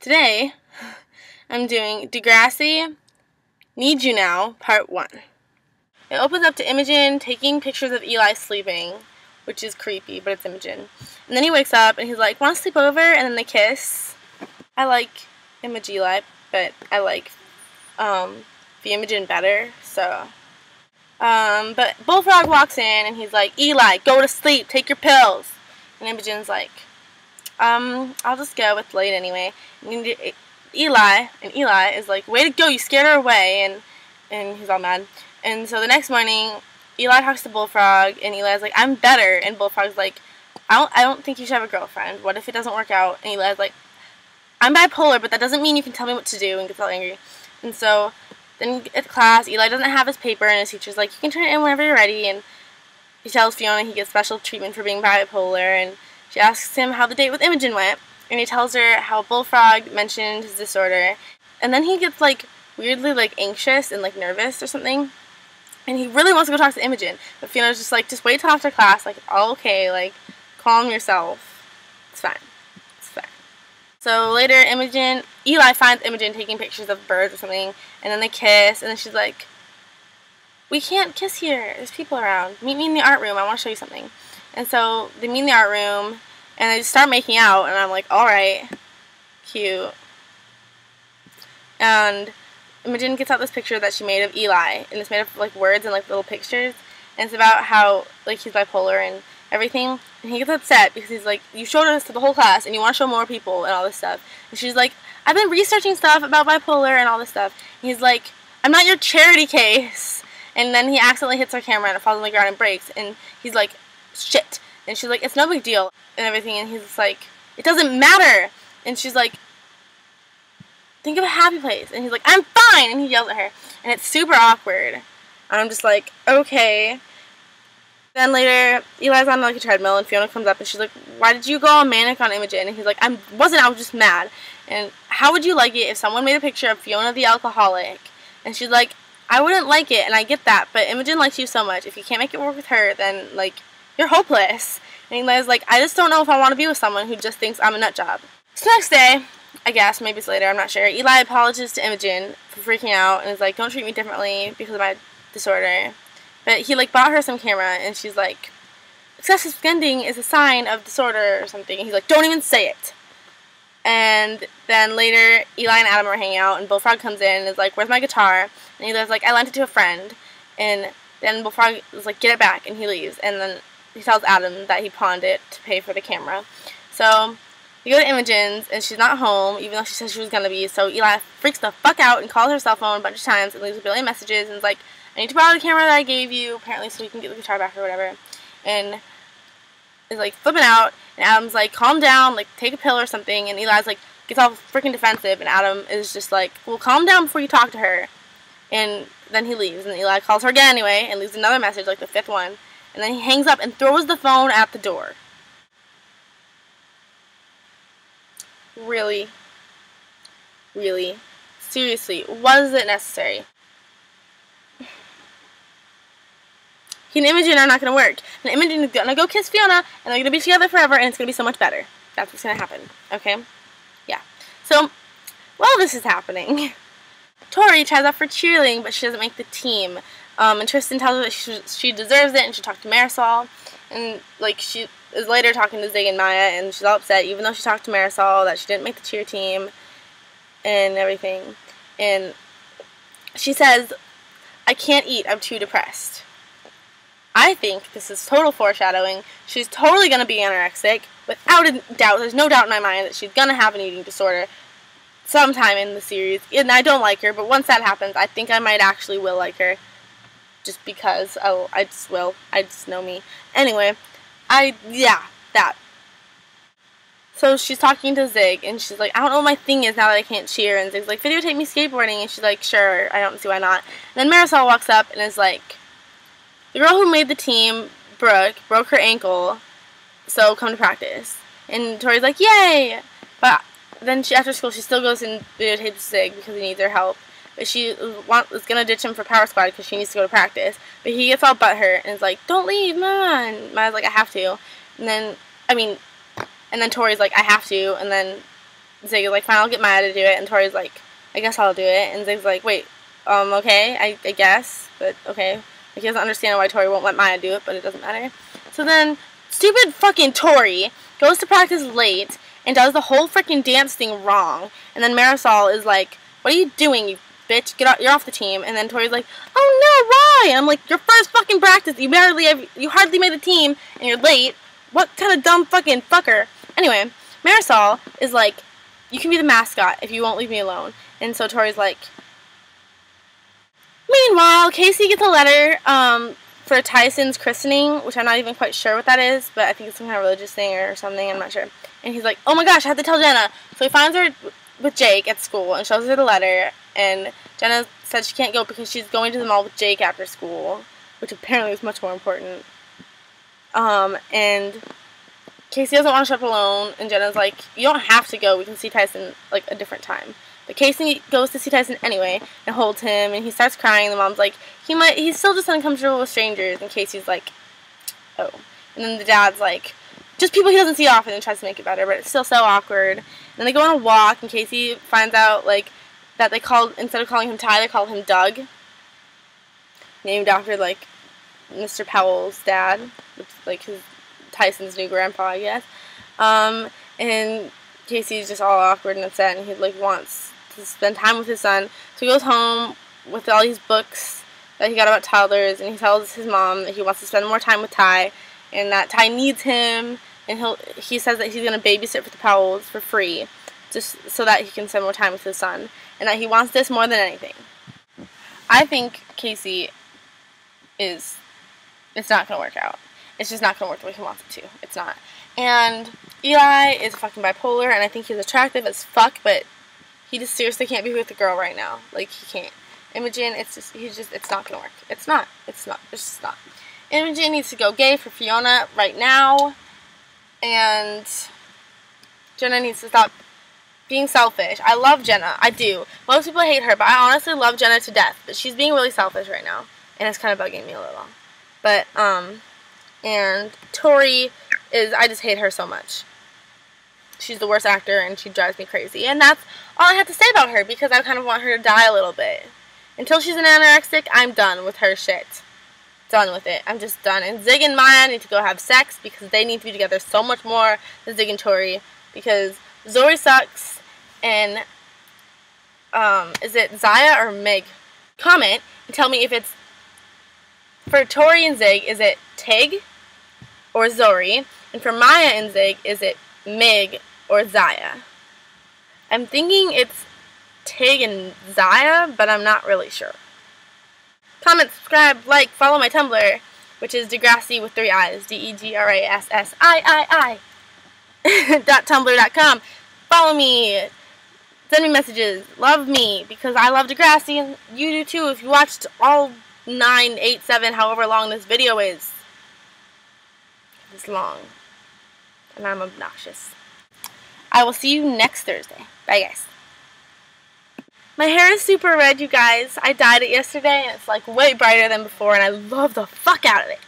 Today, I'm doing Degrassi, Need You Now, Part 1. It opens up to Imogen taking pictures of Eli sleeping, which is creepy, but it's Imogen. And then he wakes up and he's like, "Want to sleep over?" And then they kiss. I like Eli, but I like the Imogen better, so. But Bullfrog walks in and he's like, "Eli, go to sleep, take your pills." And Imogen's like, I'll just go, it's late anyway. And Eli is like, "Way to go, you scared her away," and he's all mad. And so the next morning, Eli talks to Bullfrog, and Eli's like, "I'm better," and Bullfrog's like, I don't think you should have a girlfriend. What if it doesn't work out?" And Eli's like, "I'm bipolar, but that doesn't mean you can tell me what to do," and gets all angry. And so then at class, Eli doesn't have his paper, and his teacher's like, "You can turn it in whenever you're ready," and he tells Fiona he gets special treatment for being bipolar, and she asks him how the date with Imogen went, and he tells her how Bullfrog mentioned his disorder, and then he gets like weirdly like anxious and like nervous or something, and he really wants to go talk to Imogen, but Fiona's just like, "Just wait till after class, like, all okay, like, calm yourself, it's fine, it's fine." So later, Eli finds Imogen taking pictures of birds or something, and then they kiss, and then she's like, "We can't kiss here, there's people around, meet me in the art room, I want to show you something." And so they meet in the art room, and they start making out, and I'm like, alright, cute. And Imogen gets out this picture that she made of Eli, and it's made of like words and like little pictures, and it's about how like he's bipolar and everything, and he gets upset because he's like, "You showed us to the whole class, and you want to show more people and all this stuff." And she's like, "I've been researching stuff about bipolar and all this stuff." And he's like, "I'm not your charity case." And then he accidentally hits her camera and it falls on the ground and breaks, and he's like, "Shit." And she's like, "It's no big deal," and everything, and he's like, "It doesn't matter." And she's like, "Think of a happy place." And he's like, "I'm fine," and he yells at her, and it's super awkward. And I'm just like, okay. Then later, Eli's on like a treadmill, and Fiona comes up, and she's like, "Why did you go all manic on Imogen?" And he's like, I was just mad." And how would you like it if someone made a picture of Fiona the alcoholic? And she's like, "I wouldn't like it, and I get that, but Imogen likes you so much. If you can't make it work with her, then like, you're hopeless." And Eli's like, "I just don't know if I want to be with someone who just thinks I'm a nut job." So next day, I guess, maybe it's later, I'm not sure, Eli apologizes to Imogen for freaking out and is like, "Don't treat me differently because of my disorder." But he like bought her some camera, and she's like, "Excessive spending is a sign of disorder," or something. And he's like, "Don't even say it." And then later, Eli and Adam are hanging out, and Bullfrog comes in and is like, "Where's my guitar?" And Eli's like, "I lent it to a friend." And then Bullfrog is like, "Get it back," and he leaves. And then he tells Adam that he pawned it to pay for the camera. So we go to Imogen's, and she's not home, even though she said she was going to be. So Eli freaks the fuck out and calls her cell phone a bunch of times and leaves a billion messages and is like, "I need to borrow the camera that I gave you," apparently, so you can get the guitar back or whatever. And is like flipping out, and Adam's like, "Calm down, like take a pill or something." And Eli's like, gets all freaking defensive, and Adam is just like, "Well, calm down before you talk to her." And then he leaves, and Eli calls her again anyway, and leaves another message, like the fifth one. And then he hangs up and throws the phone at the door. Really? Really? Seriously, was it necessary? He and Imogen are not going to work. And Imogen is going to go kiss Fiona, and they're going to be together forever, and it's going to be so much better. That's what's going to happen. Okay? Yeah. So, while this is happening, Tori tries out for cheerleading, but she doesn't make the team. And Tristan tells her that she deserves it, and she talked to Marisol. And, like, she is later talking to Zig and Maya, and she's all upset, even though she talked to Marisol, that she didn't make the cheer team and everything. And she says, "I can't eat, I'm too depressed." I think this is total foreshadowing. She's totally going to be anorexic, without a doubt. There's no doubt in my mind that she's going to have an eating disorder sometime in the series. And I don't like her, but once that happens, I think I might actually will like her. Just because, I just will. I just know me. Anyway, that. So she's talking to Zig, and she's like, "I don't know what my thing is now that I can't cheer." And Zig's like, "Videotape me skateboarding." And she's like, "Sure, I don't see why not." And then Marisol walks up and is like, "The girl who made the team, Brooke, broke her ankle, so come to practice." And Tori's like, "Yay!" But then after school, she still goes and videotapes Zig because he needs her help. But she is going to ditch him for Power Squad because she needs to go to practice. But he gets all butthurt and is like, "Don't leave, Mama." And Maya's like, "I have to." And then Tori's like, "I have to." And then Zig is like, fine, I'll get Maya to do it. And Tori's like, I guess I'll do it. And Zig's like, wait, okay, I guess, but okay. Like, he doesn't understand why Tori won't let Maya do it, but it doesn't matter. So then, stupid fucking Tori goes to practice late and does the whole freaking dance thing wrong. And then Marisol is like, what are you doing, you bitch? Get out, you're off the team. And then Tori's like, oh no, why? And I'm like, your first fucking practice, you hardly made the team, and you're late. What kind of dumb fucking fucker? Anyway, Marisol is like, you can be the mascot if you won't leave me alone. And so Tori's like, meanwhile, Casey gets a letter for Tyson's christening, which I'm not even quite sure what that is, but I think it's some kind of religious thing or something, I'm not sure. And he's like, oh my gosh, I have to tell Jenna. So he finds her with Jake at school and shows her the letter, and Jenna said she can't go because she's going to the mall with Jake after school, which apparently is much more important. And Casey doesn't want to show up alone, and Jenna's like, you don't have to go, we can see Tyson, like, a different time. But Casey goes to see Tyson anyway, and holds him, and he starts crying. The mom's like, he's still just uncomfortable with strangers, and Casey's like, oh. And then the dad's like, just people he doesn't see often, and tries to make it better, but it's still so awkward. And then they go on a walk, and Casey finds out, like, that instead of calling him Ty, they called him Doug. Named after, like, Mr. Powell's dad, which is, like, Tyson's new grandpa, I guess. And Casey's just all awkward and upset, and he, like, wants to spend time with his son. So he goes home with all these books that he got about toddlers, and he tells his mom that he wants to spend more time with Ty, and that Ty needs him, and he says that he's going to babysit for the Powells for free, just so that he can spend more time with his son, and that he wants this more than anything. I think Casey it's not going to work out. It's just not going to work the way he wants it to. It's not. And Eli is fucking bipolar, and I think he's attractive as fuck, but he just seriously can't be with a girl right now. Like, he can't. Imogen, it's not going to work. It's just not. Imogen needs to go gay for Fiona right now, and Jenna needs to stop being selfish. I love Jenna. I do. Most people hate her, but I honestly love Jenna to death, but she's being really selfish right now, and it's kind of bugging me a little. But, and Tori I just hate her so much. She's the worst actor, and she drives me crazy. And that's all I have to say about her, because I kind of want her to die a little bit. Until she's an anorexic, I'm done with her shit. Done with it. I'm just done. And Zig and Maya need to go have sex, because they need to be together so much more than Zig and Tori. Because Zori sucks, and, is it Zaya or Mig? Comment and tell me if it's, for Tori and Zig, is it Tig or Zori? And for Maya and Zig, is it Mig or Zaya? I'm thinking it's Tig and Zaya, but I'm not really sure. Comment, subscribe, like, follow my Tumblr, which is Degrassi with 3 I's, DEGRASSIII .tumblr.com. Follow me, send me messages, love me, because I love Degrassi, and you do too if you watched all 9, 8, 7, however long this video is. It's long. And I'm obnoxious. I will see you next Thursday. Bye, guys. My hair is super red, you guys. I dyed it yesterday, and it's like way brighter than before, and I love the fuck out of it.